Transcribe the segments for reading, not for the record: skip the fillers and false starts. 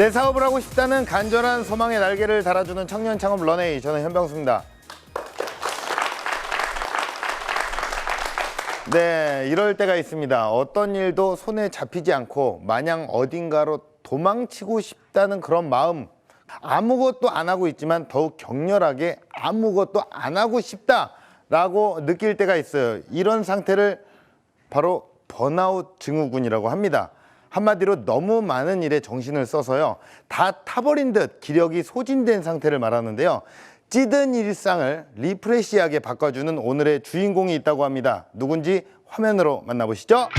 내 사업을 하고 싶다는 간절한 소망의 날개를 달아주는 청년 창업 런웨이, 저는 현병수입니다. 네, 이럴 때가 있습니다. 어떤 일도 손에 잡히지 않고 마냥 어딘가로 도망치고 싶다는 그런 마음, 아무것도 안 하고 있지만 더욱 격렬하게 아무것도 안 하고 싶다라고 느낄 때가 있어요. 이런 상태를 바로 번아웃 증후군이라고 합니다. 한마디로 너무 많은 일에 정신을 써서요, 다 타버린 듯 기력이 소진된 상태를 말하는데요. 찌든 일상을 리프레시하게 바꿔주는 오늘의 주인공이 있다고 합니다. 누군지 화면으로 만나보시죠.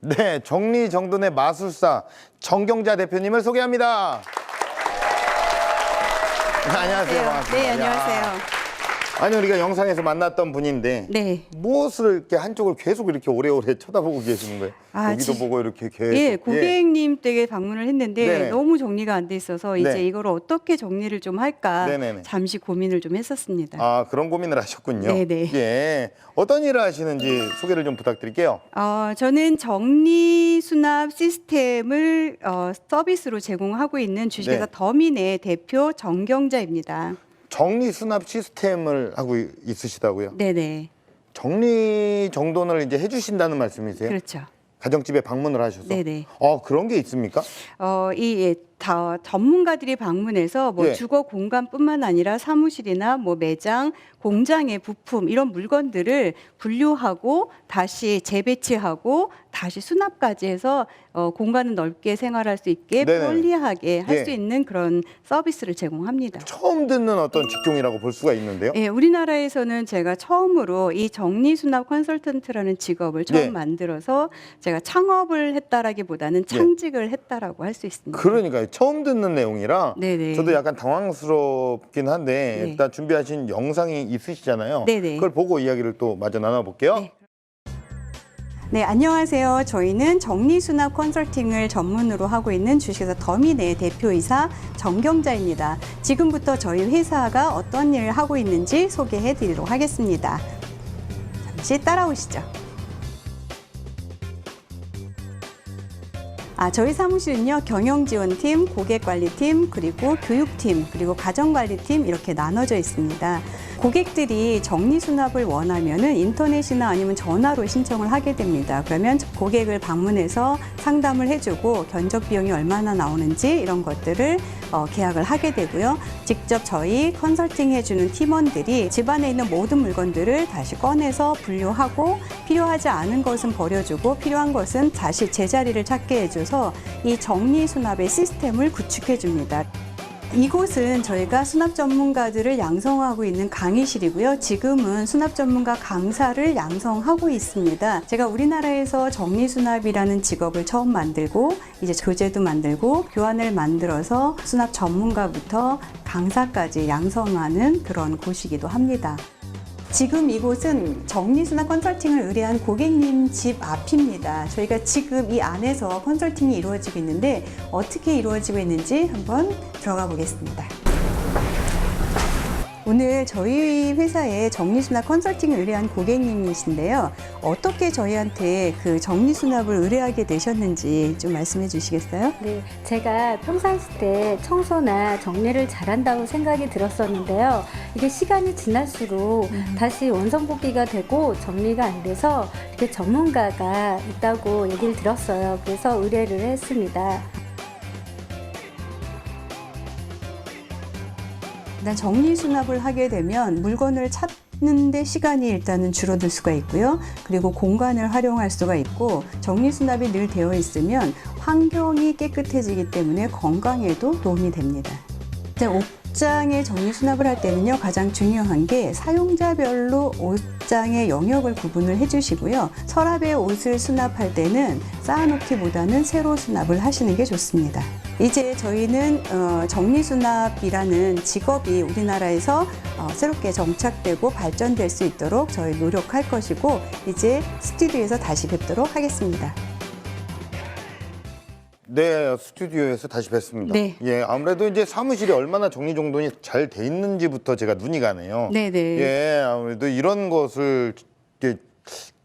네, 정리정돈의 마술사 정경자 대표님을 소개합니다. 안녕하세요. 반갑습니다. 네, 안녕하세요. 아니, 우리가 영상에서 만났던 분인데 네. 무엇을 이렇게 한쪽을 계속 이렇게 오래오래 쳐다보고 계시는 거예요? 여기도 보고 이렇게 계속. 예, 고객님 댁에 방문을 했는데 네네. 너무 정리가 안 돼 있어서 이제 네. 이걸 어떻게 정리를 좀 할까 네네네. 잠시 고민을 좀 했었습니다. 아, 그런 고민을 하셨군요. 네네. 예, 어떤 일을 하시는지 소개를 좀 부탁드릴게요. 저는 정리 수납 시스템을 서비스로 제공하고 있는 주식회사 네. 더미네 대표 정경자입니다. 정리 수납 시스템을 하고 있으시다고요? 네네. 정리 정돈을 이제 해주신다는 말씀이세요? 그렇죠. 가정집에 방문을 하셔서? 네네. 그런 게 있습니까? 다 전문가들이 방문해서 뭐 예. 주거 공간뿐만 아니라 사무실이나 뭐 매장, 공장의 부품 이런 물건들을 분류하고 다시 재배치하고 다시 수납까지 해서 공간을 넓게 생활할 수 있게 네네. 편리하게 할 수 예. 있는 그런 서비스를 제공합니다. 처음 듣는 어떤 직종이라고 볼 수가 있는데요. 예, 우리나라에서는 제가 처음으로 이 정리수납 컨설턴트라는 직업을 처음 예. 만들어서 제가 창업을 했다라기보다는 창직을 했다라고 할 수 있습니다. 그러니까요. 처음 듣는 내용이라 네네. 저도 약간 당황스럽긴 한데 네. 일단 준비하신 영상이 있으시잖아요. 네네. 그걸 보고 이야기를 또 마저 나눠볼게요. 네. 네, 안녕하세요. 저희는 정리수납 컨설팅을 전문으로 하고 있는 주식회사 더미네 대표이사 정경자입니다. 지금부터 저희 회사가 어떤 일을 하고 있는지 소개해 드리도록 하겠습니다. 잠시 따라오시죠. 저희 사무실은요, 경영지원팀, 고객관리팀, 그리고 교육팀, 그리고 가정관리팀 이렇게 나눠져 있습니다. 고객들이 정리수납을 원하면은 인터넷이나 아니면 전화로 신청을 하게 됩니다. 그러면 고객을 방문해서 상담을 해주고 견적 비용이 얼마나 나오는지 이런 것들을 계약을 하게 되고요. 직접 저희 컨설팅 해주는 팀원들이 집안에 있는 모든 물건들을 다시 꺼내서 분류하고 필요하지 않은 것은 버려주고 필요한 것은 다시 제자리를 찾게 해줘서 이 정리수납의 시스템을 구축해 줍니다. 이곳은 저희가 수납 전문가들을 양성하고 있는 강의실이고요. 지금은 수납 전문가 강사를 양성하고 있습니다. 제가 우리나라에서 정리수납이라는 직업을 처음 만들고 이제 교재도 만들고 교환을 만들어서 수납 전문가부터 강사까지 양성하는 그런 곳이기도 합니다. 지금 이곳은 정리수납 컨설팅을 의뢰한 고객님 집 앞입니다. 저희가 지금 이 안에서 컨설팅이 이루어지고 있는데 어떻게 이루어지고 있는지 한번 들어가 보겠습니다. 오늘 저희 회사에 정리수납 컨설팅을 의뢰한 고객님이신데요. 어떻게 저희한테 그 정리수납을 의뢰하게 되셨는지 좀 말씀해 주시겠어요? 네, 제가 평상시 때 청소나 정리를 잘한다고 생각이 들었었는데요. 이게 시간이 지날수록 다시 원상복귀가 되고 정리가 안 돼서 이렇게 전문가가 있다고 얘기를 들었어요. 그래서 의뢰를 했습니다. 일단 정리수납을 하게 되면 물건을 찾고 하시는데 시간이 일단은 줄어들 수가 있고요. 그리고 공간을 활용할 수가 있고 정리수납이 늘 되어 있으면 환경이 깨끗해지기 때문에 건강에도 도움이 됩니다. 옷장에 정리수납을 할 때는요, 가장 중요한 게 사용자별로 옷장의 영역을 구분을 해주시고요. 서랍에 옷을 수납할 때는 쌓아놓기보다는 새로 수납을 하시는 게 좋습니다. 이제 저희는 정리수납이라는 직업이 우리나라에서 새롭게 정착되고 발전될 수 있도록 저희 노력할 것이고, 이제 스튜디오에서 다시 뵙도록 하겠습니다. 네, 스튜디오에서 다시 뵙습니다. 네. 예, 아무래도 이제 사무실이 얼마나 정리정돈이 잘 돼 있는지부터 제가 눈이 가네요. 네네. 예, 아무래도 이런 것을 이렇게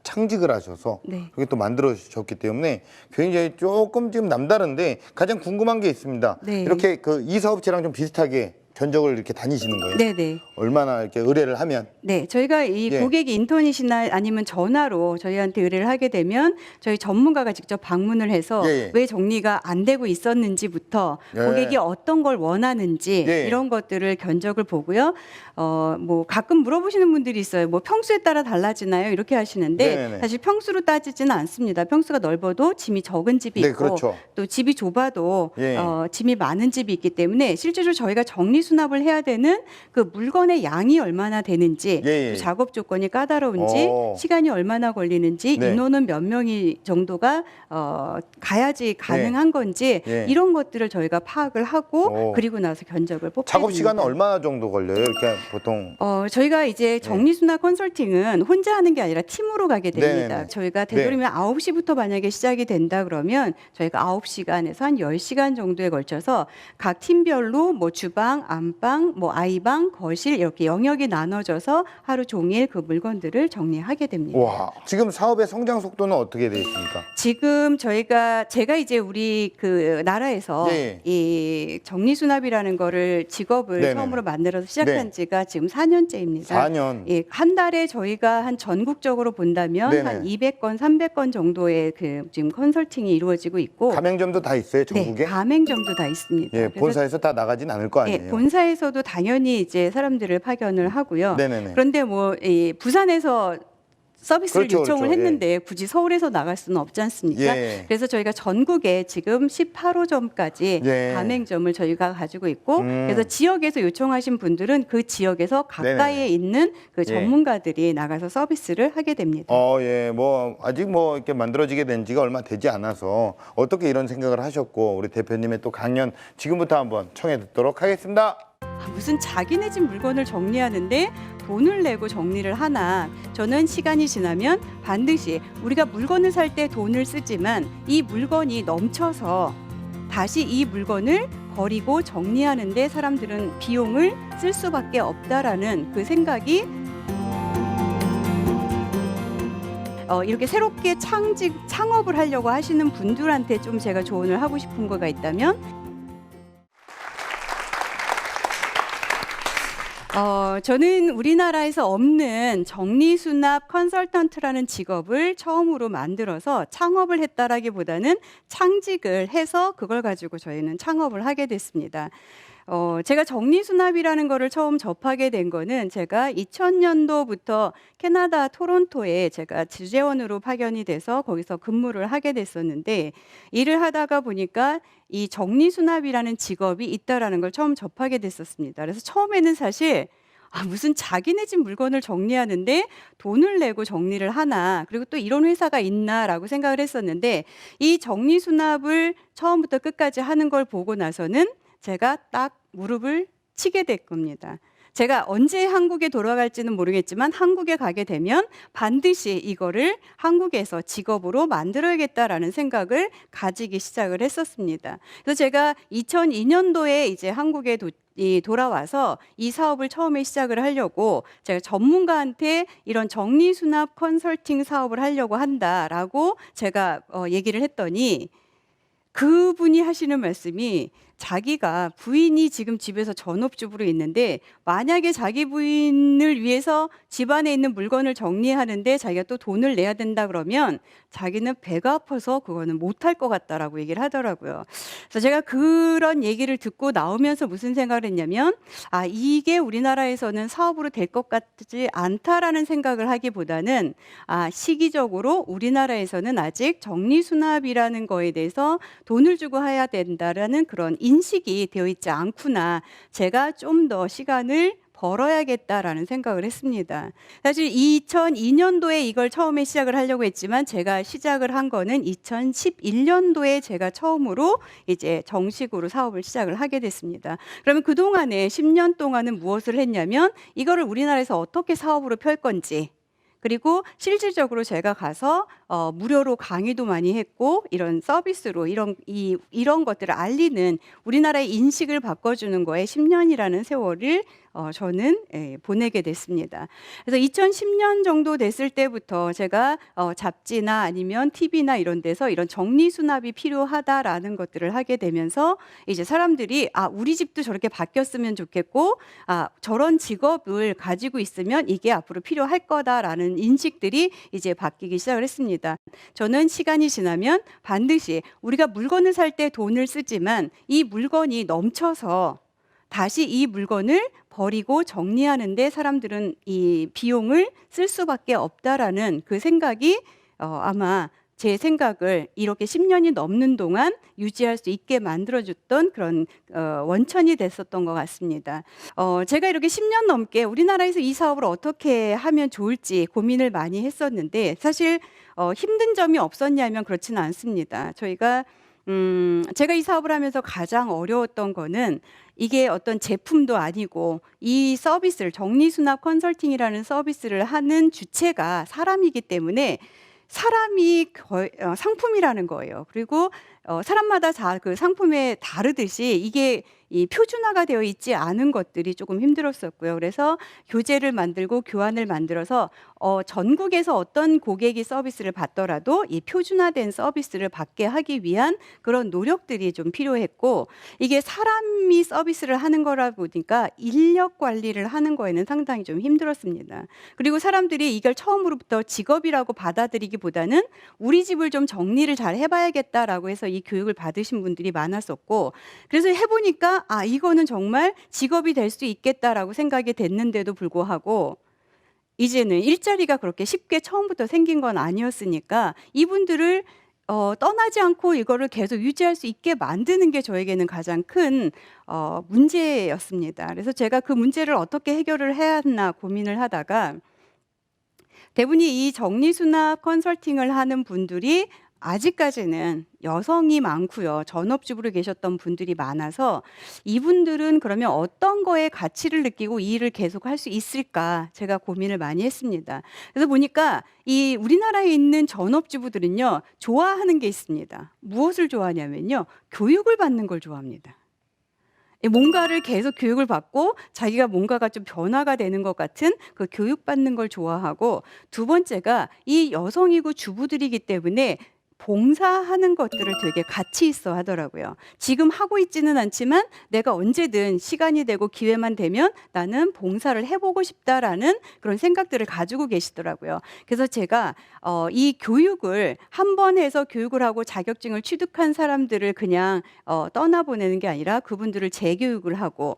창직을 하셔서 네. 그게 또 만들어 주셨기 때문에 굉장히 조금 지금 남다른데 가장 궁금한 게 있습니다. 네. 이렇게 그 이사업체랑 좀 비슷하게 견적을 이렇게 다니시는 거예요? 네네. 얼마나 이렇게 의뢰를 하면? 네, 저희가 이 예. 고객이 인터넷이나 아니면 전화로 저희한테 의뢰를 하게 되면 저희 전문가가 직접 방문을 해서 예. 왜 정리가 안 되고 있었는지부터 예. 고객이 어떤 걸 원하는지 예. 이런 것들을 견적을 보고요. 뭐 가끔 물어보시는 분들이 있어요. 뭐 평수에 따라 달라지나요? 이렇게 하시는데 네네네. 사실 평수로 따지지는 않습니다. 평수가 넓어도 짐이 적은 집이 네, 있고 그렇죠. 또 집이 좁아도 예. 짐이 많은 집이 있기 때문에 실제로 저희가 정리 수납을 해야 되는 그 물건의 양이 얼마나 되는지, 예. 또 작업 조건이 까다로운지, 시간이 얼마나 걸리는지, 네. 인원은 몇 명이 정도가 가야지 가능한 건지 예. 이런 것들을 저희가 파악을 하고 오. 그리고 나서 견적을 뽑게 작업 됩니다. 시간은 얼마나 정도 걸려요? 이렇게 보통. 저희가 이제 정리수납 컨설팅은 혼자 하는 게 아니라 팀으로 가게 됩니다. 네네네. 저희가 되도록이면 9시부터 만약에 시작이 된다 그러면 저희가 9시간에서 한 10시간 정도에 걸쳐서 각 팀별로 뭐 주방, 안방, 뭐 아이방, 거실 이렇게 영역이 나눠져서 하루 종일 그 물건들을 정리하게 됩니다. 와, 지금 사업의 성장 속도는 어떻게 되어 있습니까? 지금 제가 이제 우리 그 나라에서 예. 이 정리수납이라는 거를 직업을 네네네. 처음으로 만들어서 시작한 네. 지가 지금 4년째입니다. 4년. 예, 한 달에 저희가 한 전국적으로 본다면 네네. 한 200건, 300건 정도의 그 지금 컨설팅이 이루어지고 있고, 가맹점도 다 있어요, 전국에? 네, 가맹점도 다 있습니다. 예, 그래서 본사에서 다 나가진 않을 거 예, 아니에요. 본사에서도 당연히 이제 사람들을 파견을 하고요. 네네네. 그런데 뭐 이 부산에서 서비스를 그렇죠, 요청을 그렇죠. 했는데 굳이 서울에서 나갈 수는 없지 않습니까? 예. 그래서 저희가 전국에 지금 18호점까지 예. 가맹점을 저희가 가지고 있고, 음. 그래서 지역에서 요청하신 분들은 그 지역에서 가까이에 네네. 있는 그 예. 전문가들이 나가서 서비스를 하게 됩니다. 예, 뭐 아직 뭐 이렇게 만들어지게 된 지가 얼마 되지 않아서 어떻게 이런 생각을 하셨고 우리 대표님의 또 강연 지금부터 한번 청해 듣도록 하겠습니다. 무슨 자기네 집 물건을 정리하는데 돈을 내고 정리를 하나. 저는 시간이 지나면 반드시 우리가 물건을 살 때 돈을 쓰지만 이 물건이 넘쳐서 다시 이 물건을 버리고 정리하는데 사람들은 비용을 쓸 수밖에 없다라는 그 생각이 이렇게 새롭게 창업을 하려고 하시는 분들한테 좀 제가 조언을 하고 싶은 거가 있다면, 저는 우리나라에서 없는 정리수납 컨설턴트라는 직업을 처음으로 만들어서 창업을 했다라기보다는 창직을 해서 그걸 가지고 저희는 창업을 하게 됐습니다. 제가 정리수납이라는 거를 처음 접하게 된 거는 제가 2000년도부터 캐나다 토론토에 제가 주재원으로 파견이 돼서 거기서 근무를 하게 됐었는데, 일을 하다가 보니까 이 정리수납이라는 직업이 있다라는 걸 처음 접하게 됐었습니다. 그래서 처음에는 사실 무슨 자기네 집 물건을 정리하는데 돈을 내고 정리를 하나, 그리고 또 이런 회사가 있나라고 생각을 했었는데, 이 정리수납을 처음부터 끝까지 하는 걸 보고 나서는 제가 딱 무릎을 치게 될 겁니다. 제가 언제 한국에 돌아갈지는 모르겠지만 한국에 가게 되면 반드시 이거를 한국에서 직업으로 만들어야겠다라는 생각을 가지기 시작을 했었습니다. 그래서 제가 2002년도에 이제 한국에 돌아와서 이 사업을 처음에 시작을 하려고 제가 전문가한테 이런 정리수납 컨설팅 사업을 하려고 한다라고 제가 얘기를 했더니 그분이 하시는 말씀이 자기가 부인이 지금 집에서 전업주부로 있는데 만약에 자기 부인을 위해서 집안에 있는 물건을 정리하는데 자기가 또 돈을 내야 된다 그러면 자기는 배가 아파서 그거는 못할 것 같다라고 얘기를 하더라고요. 그래서 제가 그런 얘기를 듣고 나오면서 무슨 생각을 했냐면 아, 이게 우리나라에서는 사업으로 될 것 같지 않다라는 생각을 하기보다는 아, 시기적으로 우리나라에서는 아직 정리수납이라는 거에 대해서 돈을 주고 해야 된다라는 그런 인식이 되어 있지 않구나. 제가 좀 더 시간을 벌어야겠다라는 생각을 했습니다. 사실 2002년도에 이걸 처음에 시작을 하려고 했지만 제가 시작을 한 거는 2011년도에 제가 처음으로 이제 정식으로 사업을 시작을 하게 됐습니다. 그러면 그동안에 10년 동안은 무엇을 했냐면 이거를 우리나라에서 어떻게 사업으로 펼 건지 그리고 실질적으로 제가 가서 무료로 강의도 많이 했고 이런 서비스로 이런 것들을 알리는 우리나라의 인식을 바꿔주는 거에 10년이라는 세월을 저는 보내게 됐습니다. 그래서 2010년 정도 됐을 때부터 제가 잡지나 아니면 TV나 이런 데서 이런 정리수납이 필요하다라는 것들을 하게 되면서 이제 사람들이 아, 우리 집도 저렇게 바뀌었으면 좋겠고 아, 저런 직업을 가지고 있으면 이게 앞으로 필요할 거다라는 인식들이 이제 바뀌기 시작을 했습니다. 저는 시간이 지나면 반드시 우리가 물건을 살 때 돈을 쓰지만 이 물건이 넘쳐서 다시 이 물건을 버리고 정리하는데 사람들은 이 비용을 쓸 수밖에 없다라는 그 생각이 아마 제 생각을 이렇게 10년이 넘는 동안 유지할 수 있게 만들어줬던 그런 원천이 됐었던 것 같습니다. 제가 이렇게 10년 넘게 우리나라에서 이 사업을 어떻게 하면 좋을지 고민을 많이 했었는데 사실 힘든 점이 없었냐면 그렇지는 않습니다. 제가 이 사업을 하면서 가장 어려웠던 거는 이게 어떤 제품도 아니고 이 서비스를 정리수납 컨설팅이라는 서비스를 하는 주체가 사람이기 때문에 사람이 거의 상품이라는 거예요. 그리고 사람마다 그 상품에 다르듯이 이게 이 표준화가 되어 있지 않은 것들이 조금 힘들었었고요. 그래서 교재를 만들고 교환을 만들어서 전국에서 어떤 고객이 서비스를 받더라도 이 표준화된 서비스를 받게 하기 위한 그런 노력들이 좀 필요했고 이게 사람이 서비스를 하는 거라 보니까 인력 관리를 하는 거에는 상당히 좀 힘들었습니다. 그리고 사람들이 이걸 처음으로부터 직업이라고 받아들이기보다는 우리 집을 좀 정리를 잘 해봐야겠다라고 해서 이 교육을 받으신 분들이 많았었고 그래서 해보니까 아, 이거는 정말 직업이 될 수 있겠다라고 생각이 됐는데도 불구하고 이제는 일자리가 그렇게 쉽게 처음부터 생긴 건 아니었으니까 이분들을 떠나지 않고 이거를 계속 유지할 수 있게 만드는 게 저에게는 가장 큰 문제였습니다. 그래서 제가 그 문제를 어떻게 해결을 해야 하나 고민을 하다가 대부분이 이 정리수납 컨설팅을 하는 분들이 아직까지는 여성이 많고요. 전업주부로 계셨던 분들이 많아서 이분들은 그러면 어떤 거에 가치를 느끼고 이 일을 계속 할 수 있을까 제가 고민을 많이 했습니다. 그래서 보니까 이 우리나라에 있는 전업주부들은요. 좋아하는 게 있습니다. 무엇을 좋아하냐면요. 교육을 받는 걸 좋아합니다. 뭔가를 계속 교육을 받고 자기가 뭔가가 좀 변화가 되는 것 같은 그 교육받는 걸 좋아하고 두 번째가 이 여성이고 주부들이기 때문에 봉사하는 것들을 되게 가치 있어 하더라고요. 지금 하고 있지는 않지만 내가 언제든 시간이 되고 기회만 되면 나는 봉사를 해보고 싶다라는 그런 생각들을 가지고 계시더라고요. 그래서 제가 이 교육을 한 번 해서 교육을 하고 자격증을 취득한 사람들을 그냥 떠나보내는 게 아니라 그분들을 재교육을 하고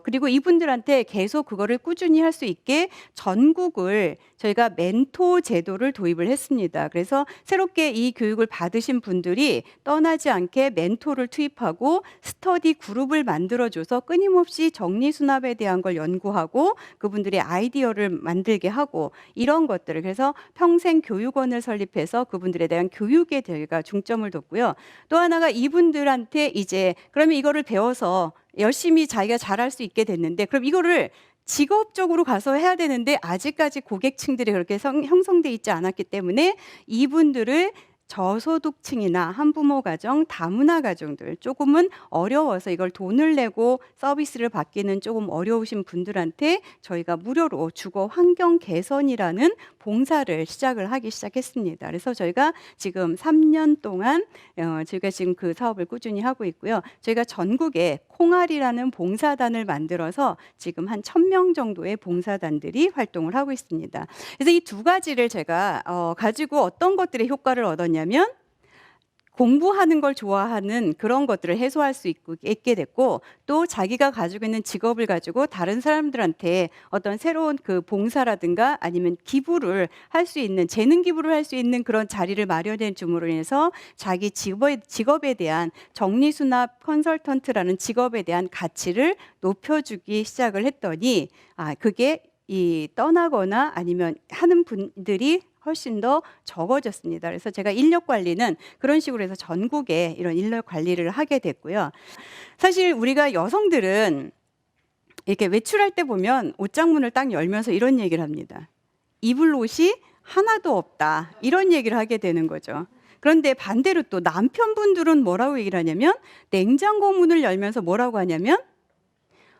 그리고 이분들한테 계속 그거를 꾸준히 할 수 있게 전국을 저희가 멘토 제도를 도입을 했습니다. 그래서 새롭게 이 교육을 받으신 분들이 떠나지 않게 멘토를 투입하고 스터디 그룹을 만들어줘서 끊임없이 정리수납에 대한 걸 연구하고 그분들의 아이디어를 만들게 하고 이런 것들을 그래서 평생 교육원을 설립해서 그분들에 대한 교육에 저희가 중점을 뒀고요. 또 하나가 이분들한테 이제 그러면 이거를 배워서 열심히 자기가 잘할 수 있게 됐는데 그럼 이거를 직업적으로 가서 해야 되는데 아직까지 고객층들이 그렇게 형성돼 있지 않았기 때문에 이분들을 저소득층이나 한부모 가정, 다문화 가정들 조금은 어려워서 이걸 돈을 내고 서비스를 받기는 조금 어려우신 분들한테 저희가 무료로 주거 환경 개선이라는 봉사를 하기 시작했습니다. 그래서 저희가 지금 3년 동안 저희가 지금 그 사업을 꾸준히 하고 있고요. 저희가 전국에 콩알이라는 봉사단을 만들어서 지금 한 1,000명 정도의 봉사단들이 활동을 하고 있습니다. 그래서 이 두 가지를 제가 가지고 어떤 것들의 효과를 얻었냐면 공부하는 걸 좋아하는 그런 것들을 해소할 수 있게 됐고, 또 자기가 가지고 있는 직업을 가지고 다른 사람들한테 어떤 새로운 그 봉사라든가 아니면 기부를 할 수 있는, 재능 기부를 할 수 있는 그런 자리를 마련해 줌으로 인해서 자기 직업에 대한 정리수납 컨설턴트라는 직업에 대한 가치를 높여주기 시작을 했더니 그게 이 떠나거나 아니면 하는 분들이 훨씬 더 적어졌습니다. 그래서 제가 인력 관리는 그런 식으로 해서 전국에 이런 인력 관리를 하게 됐고요. 사실 우리가 여성들은 이렇게 외출할 때 보면 옷장문을 딱 열면서 이런 얘기를 합니다. 입을 옷이 하나도 없다. 이런 얘기를 하게 되는 거죠. 그런데 반대로 또 남편분들은 뭐라고 얘기를 하냐면 냉장고 문을 열면서 뭐라고 하냐면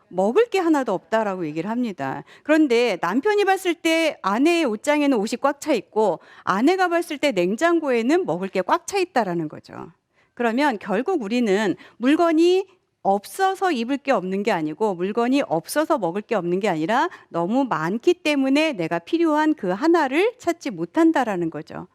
먹을 게 하나도 없다라고 얘기를 합니다. 그런데 남편이 봤을 때 아내의 옷장에는 옷이 꽉 차 있고 아내가 봤을 때 냉장고에는 먹을 게 꽉 차 있다라는 거죠. 그러면 결국 우리는 물건이 없어서 입을 게 없는 게 아니고 물건이 없어서 먹을 게 없는 게 아니라 너무 많기 때문에 내가 필요한 그 하나를 찾지 못한다라는 거죠.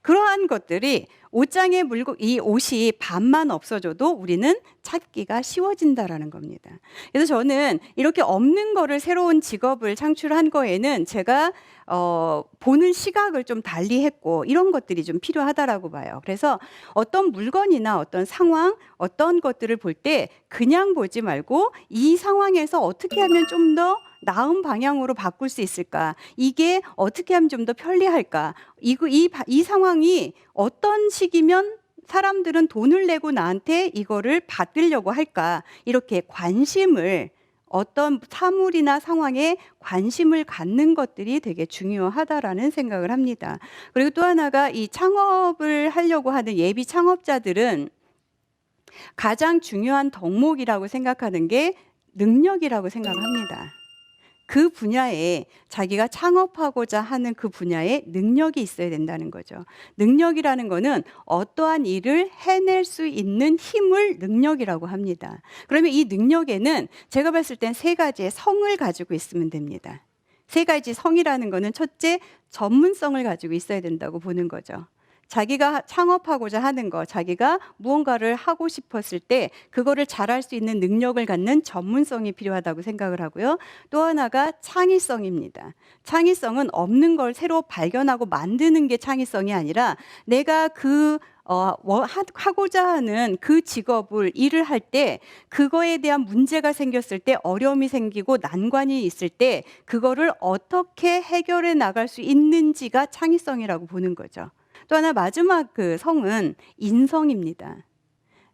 그러한 것들이 옷장에 이 옷이 반만 없어져도 우리는 찾기가 쉬워진다라는 겁니다. 그래서 저는 이렇게 없는 거를 새로운 직업을 창출한 거에는 제가 보는 시각을 좀 달리 했고 이런 것들이 좀 필요하다라고 봐요. 그래서 어떤 물건이나 어떤 상황, 어떤 것들을 볼 때 그냥 보지 말고 이 상황에서 어떻게 하면 좀 더 나은 방향으로 바꿀 수 있을까? 이게 어떻게 하면 좀 더 편리할까? 이 상황이 어떤 시기면 사람들은 돈을 내고 나한테 이거를 받으려고 할까? 이렇게 관심을 어떤 사물이나 상황에 관심을 갖는 것들이 되게 중요하다라는 생각을 합니다. 그리고 또 하나가 이 창업을 하려고 하는 예비 창업자들은 가장 중요한 덕목이라고 생각하는 게 능력이라고 생각합니다. 그 분야에 자기가 창업하고자 하는 그 분야에 능력이 있어야 된다는 거죠. 능력이라는 거는 어떠한 일을 해낼 수 있는 힘을 능력이라고 합니다. 그러면 이 능력에는 제가 봤을 땐 3가지의 성을 가지고 있으면 됩니다. 3가지 성이라는 거는 첫째, 전문성을 가지고 있어야 된다고 보는 거죠. 자기가 창업하고자 하는 거, 자기가 무언가를 하고 싶었을 때 그거를 잘할 수 있는 능력을 갖는 전문성이 필요하다고 생각을 하고요. 또 하나가 창의성입니다. 창의성은 없는 걸 새로 발견하고 만드는 게 창의성이 아니라 내가 하고자 하는 그 직업을 일을 할 때 그거에 대한 문제가 생겼을 때 어려움이 생기고 난관이 있을 때 그거를 어떻게 해결해 나갈 수 있는지가 창의성이라고 보는 거죠. 또 하나 마지막 그 성은 인성입니다.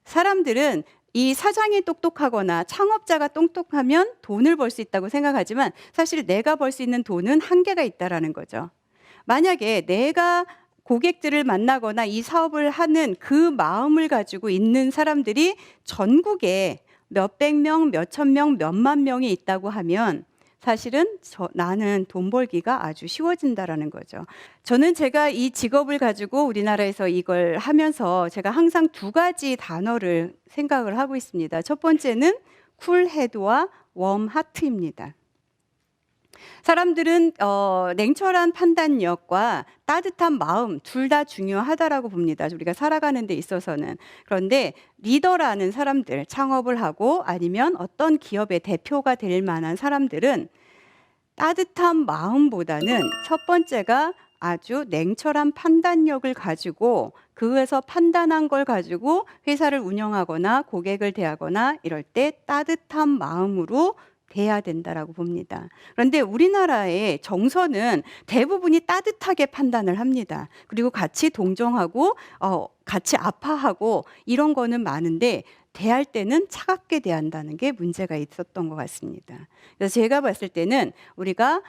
사람들은 이 사장이 똑똑하거나 창업자가 똑똑하면 돈을 벌 수 있다고 생각하지만 사실 내가 벌 수 있는 돈은 한계가 있다라는 거죠. 만약에 내가 고객들을 만나거나 이 사업을 하는 그 마음을 가지고 있는 사람들이 전국에 몇백 명, 몇천 명, 몇만 명이 있다고 하면 사실은 나는 돈 벌기가 아주 쉬워진다라는 거죠. 저는 제가 이 직업을 가지고 우리나라에서 이걸 하면서 제가 항상 2가지 단어를 생각을 하고 있습니다. 첫 번째는 쿨헤드와 웜하트입니다. 사람들은 냉철한 판단력과 따뜻한 마음 둘 다 중요하다라고 봅니다. 우리가 살아가는 데 있어서는. 그런데 리더라는 사람들, 창업을 하고 아니면 어떤 기업의 대표가 될 만한 사람들은 따뜻한 마음보다는 첫 번째가 아주 냉철한 판단력을 가지고 그에서 판단한 걸 가지고 회사를 운영하거나 고객을 대하거나 이럴 때 따뜻한 마음으로 돼야 된다라고 봅니다. 그런데 우리나라의 정서는 대부분이 따뜻하게 판단을 합니다. 그리고 같이 동정하고 같이 아파하고 이런 거는 많은데 대할 때는 차갑게 대한다는 게 문제가 있었던 것 같습니다. 그래서 제가 봤을 때는 우리가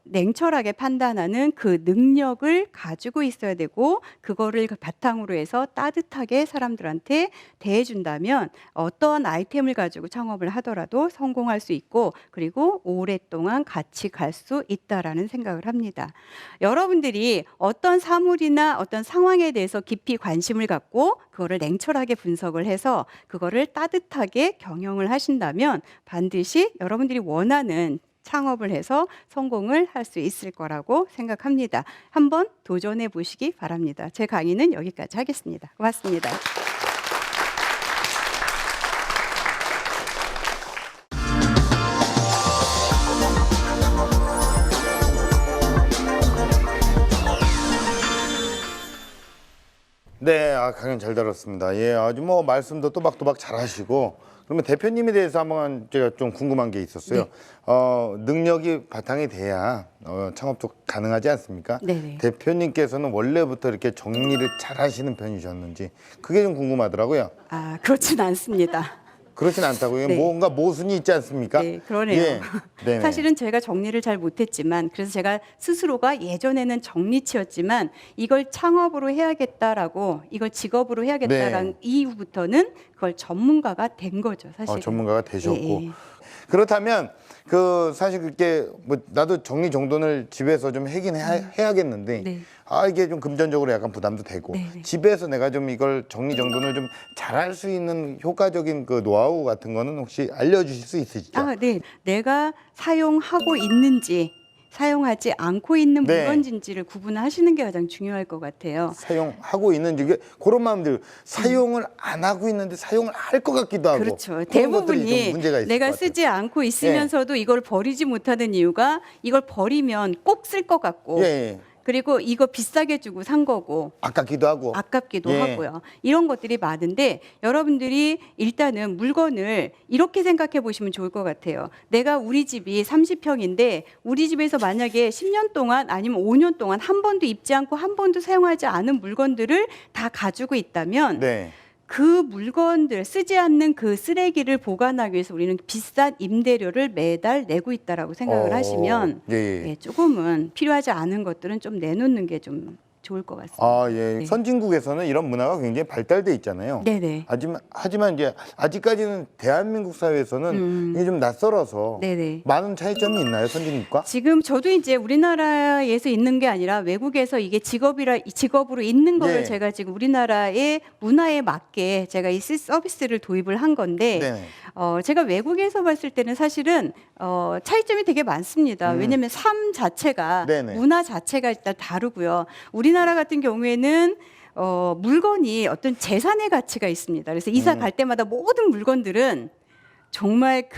냉철하게 판단하는 그 능력을 가지고 있어야 되고 그거를 바탕으로 해서 따뜻하게 사람들한테 대해준다면 어떤 아이템을 가지고 창업을 하더라도 성공할 수 있고 그리고 오랫동안 같이 갈 수 있다라는 생각을 합니다. 여러분들이 어떤 사물이나 어떤 상황에 대해서 깊이 관심을 갖고 그거를 냉철하게 분석을 해서 그거를 따뜻하게 경영을 하신다면 반드시 여러분들이 원하는 창업을 해서 성공을 할 수 있을 거라고 생각합니다. 한번 도전해 보시기 바랍니다. 제 강의는 여기까지 하겠습니다. 고맙습니다. 네, 강연 잘 들었습니다. 예, 아주 뭐 말씀도 또박또박 잘하시고 그러면 대표님에 대해서 한번 제가 좀 궁금한 게 있었어요. 능력이 바탕이 돼야 창업도 가능하지 않습니까? 네네. 대표님께서는 원래부터 이렇게 정리를 잘하시는 편이셨는지 그게 좀 궁금하더라고요. 아, 그렇진 않습니다. 그렇진 않다고요. 네. 뭔가 모순이 있지 않습니까? 네, 그러네요. 예, 네네. 사실은 제가 정리를 잘 못했지만 그래서 제가 스스로가 예전에는 정리치였지만 이걸 창업으로 해야겠다라고 이걸 직업으로 해야겠다라는 네. 이후부터는 그걸 전문가가 된 거죠, 사실. 전문가가 되셨고 예, 예. 그렇다면 사실 그렇게 뭐 나도 정리정돈을 집에서 좀 하긴 해야겠는데 네. 이게 좀 금전적으로 약간 부담도 되고 네, 네. 집에서 내가 좀 이걸 정리정돈을 좀 잘할 수 있는 효과적인 그 노하우 같은 거는 혹시 알려주실 수 있으시죠? 네. 내가 사용하고 있는지 사용하지 않고 있는 네. 물건인지를 구분하시는 게 가장 중요할 것 같아요. 사용하고 있는지 그런 마음들 사용을 안 하고 있는데 사용을 할 것 같기도 하고 그렇죠. 그런 것들이 대부분이 좀 문제가 있을 내가 것 같아요. 쓰지 않고 있으면서도 이걸 버리지 못하는 이유가 이걸 버리면 꼭 쓸 것 같고 예, 예. 그리고 이거 비싸게 주고 산 거고 아깝기도 하고 아깝기도 예. 하고요. 이런 것들이 많은데 여러분들이 일단은 물건을 이렇게 생각해 보시면 좋을 것 같아요. 내가 우리 집이 30평인데 우리 집에서 만약에 10년 동안 아니면 5년 동안 한 번도 입지 않고 한 번도 사용하지 않은 물건들을 다 가지고 있다면 네. 그 물건들 쓰지 않는 그 쓰레기를 보관하기 위해서 우리는 비싼 임대료를 매달 내고 있다라고 생각을 하시면 예. 예, 조금은 필요하지 않은 것들은 좀 내놓는 게 좀 좋을 것 같습니다. 예. 네. 선진국에서는 이런 문화가 굉장히 발달돼 있잖아요. 네네. 하지만 이제 아직까지는 대한민국 사회에서는 이게 좀 낯설어서 네네. 많은 차이점이 있나요, 선진국과? 지금 저도 이제 우리나라에서 있는 게 아니라 외국에서 이게 직업으로 있는 거를 네. 제가 지금 우리나라의 문화에 맞게 제가 이 서비스를 도입을 한 건데 네. 제가 외국에서 봤을 때는 사실은 차이점이 되게 많습니다. 왜냐하면 삶 자체가 네네. 문화 자체가 일단 다르고요. 우리나라 같은 경우에는 물건이 어떤 재산의 가치가 있습니다. 그래서 이사 갈 때마다 모든 물건들은 정말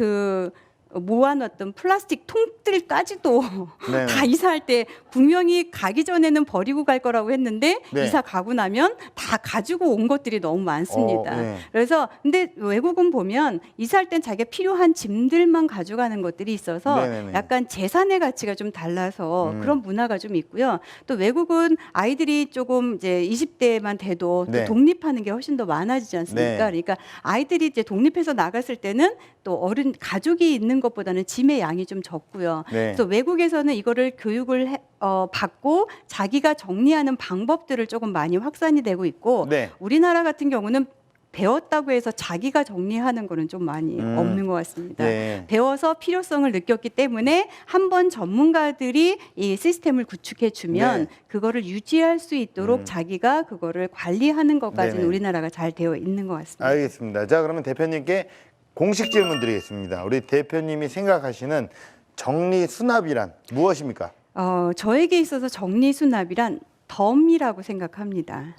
모아놨던 플라스틱 통들까지도 네네. 다 이사할 때 분명히 가기 전에는 버리고 갈 거라고 했는데 네. 이사 가고 나면 다 가지고 온 것들이 너무 많습니다. 네. 그래서 근데 외국은 보면 이사할 땐 자기가 필요한 짐들만 가져가는 것들이 있어서 네네네. 약간 재산의 가치가 좀 달라서 그런 문화가 좀 있고요. 또 외국은 아이들이 조금 이제 20대만 돼도 또 네. 독립하는 게 훨씬 더 많아지지 않습니까? 네. 그러니까 아이들이 이제 독립해서 나갔을 때는 또 가족이 있는 것보다는 짐의 양이 좀 적고요. 네. 그래서 외국에서는 이거를 교육을 받고 자기가 정리하는 방법들을 조금 많이 확산이 되고 있고 네. 우리나라 같은 경우는 배웠다고 해서 자기가 정리하는 거는 좀 많이 없는 것 같습니다. 네. 배워서 필요성을 느꼈기 때문에 한번 전문가들이 이 시스템을 구축해 주면 네. 그거를 유지할 수 있도록 자기가 그거를 관리하는 것까지는 네네. 우리나라가 잘 되어 있는 것 같습니다. 알겠습니다. 자, 그러면 대표님께 공식 질문 드리겠습니다. 우리 대표님이 생각하시는 정리 수납이란 무엇입니까? 저에게 있어서 정리수납이란 덤이라고 생각합니다.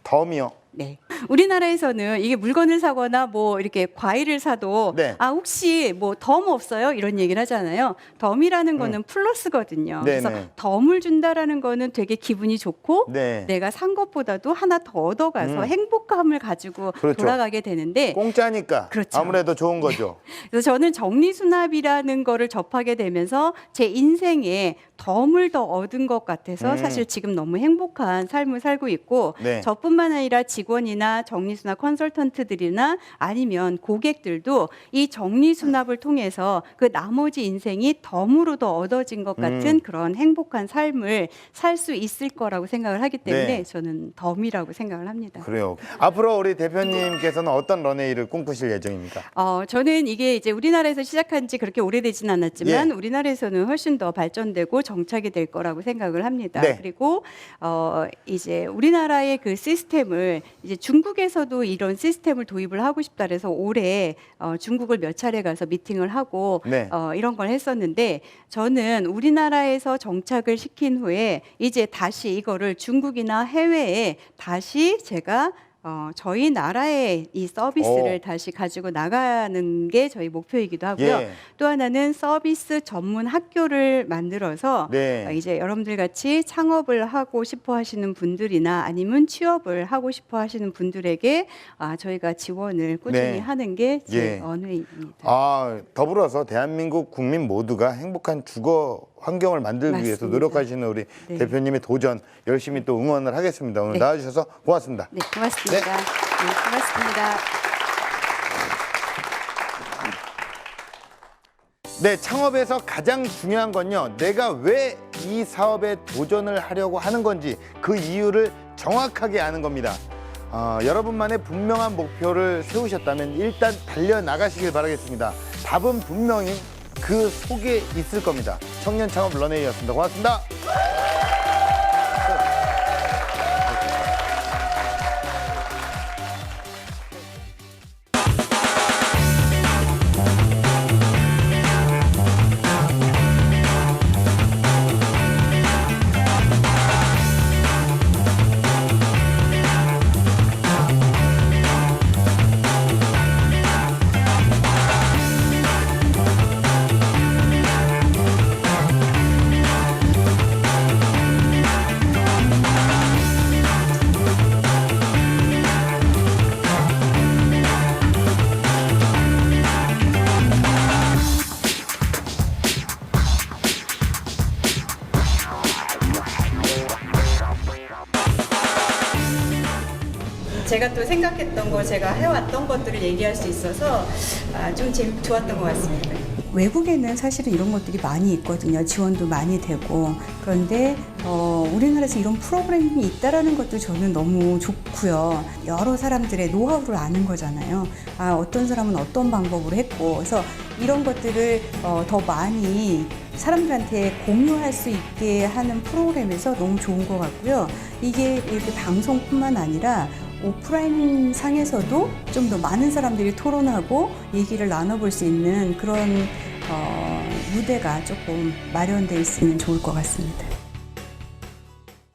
덤이요. 네. 우리나라에서는 이게 물건을 사거나 뭐 이렇게 과일을 사도 네. 혹시 뭐 덤 없어요? 이런 얘기를 하잖아요. 덤이라는 거는 플러스거든요. 그래서 네네. 덤을 준다라는 거는 되게 기분이 좋고 네. 내가 산 것보다도 하나 더 얻어가서 행복감을 가지고 그렇죠. 돌아가게 되는데 공짜니까 그렇죠. 아무래도 좋은 거죠. 그래서 저는 정리수납이라는 거를 접하게 되면서 제 인생에 덤을 더 얻은 것 같아서 사실 지금 너무 행복한 삶을 살고 있고 네. 저뿐만 아니라 직원이나 정리수납 컨설턴트들이나 아니면 고객들도 이 정리수납을 통해서 그 나머지 인생이 덤으로 더 얻어진 것 같은 그런 행복한 삶을 살 수 있을 거라고 생각을 하기 때문에 네. 저는 덤이라고 생각을 합니다. 그래요. 앞으로 우리 대표님께서는 어떤 런웨이를 꿈꾸실 예정입니까? 저는 이게 이제 우리나라에서 시작한 지 그렇게 오래되진 않았지만 예. 우리나라에서는 훨씬 더 발전되고 정착이 될 거라고 생각을 합니다. 네. 그리고 이제 우리나라의 그 시스템을 이제 중국에서도 이런 시스템을 도입을 하고 싶다 그래서 올해 중국을 몇 차례 가서 미팅을 하고 네. 이런 걸 했었는데 저는 우리나라에서 정착을 시킨 후에 이제 다시 이거를 중국이나 해외에 다시 제가 저희 나라의 이 서비스를 다시 가지고 나가는 게 저희 목표이기도 하고요. 예. 또 하나는 서비스 전문 학교를 만들어서 네. 이제 여러분들 같이 창업을 하고 싶어 하시는 분들이나 아니면 취업을 하고 싶어 하시는 분들에게 저희가 지원을 꾸준히 네. 하는 게 제 예. 언웨이입니다. 더불어서 대한민국 국민 모두가 행복한 주거 환경을 만들기 위해서 맞습니다. 노력하시는 우리 네. 대표님의 도전 열심히 또 응원을 하겠습니다. 오늘 네. 나와주셔서 고맙습니다. 네, 고맙습니다. 네, 고맙습니다. 네, 창업에서 가장 중요한 건요. 내가 왜 이 사업에 도전을 하려고 하는 건지 그 이유를 정확하게 아는 겁니다. 여러분만의 분명한 목표를 세우셨다면 일단 달려나가시길 바라겠습니다. 답은 분명히 그 속에 있을 겁니다. 청년 창업 런웨이였습니다. 고맙습니다. 제가 또 생각했던 거, 제가 해왔던 것들을 얘기할 수 있어서 좀 좋았던 것 같습니다. 외국에는 사실은 이런 것들이 많이 있거든요. 지원도 많이 되고. 그런데 우리나라에서 이런 프로그램이 있다라는 것도 저는 너무 좋고요. 여러 사람들의 노하우를 아는 거잖아요. 어떤 사람은 어떤 방법으로 했고. 그래서 이런 것들을 더 많이 사람들한테 공유할 수 있게 하는 프로그램에서 너무 좋은 것 같고요. 이게 이렇게 방송뿐만 아니라 오프라인 상에서도 좀 더 많은 사람들이 토론하고 얘기를 나눠볼 수 있는 그런 무대가 조금 마련돼 있으면 좋을 것 같습니다.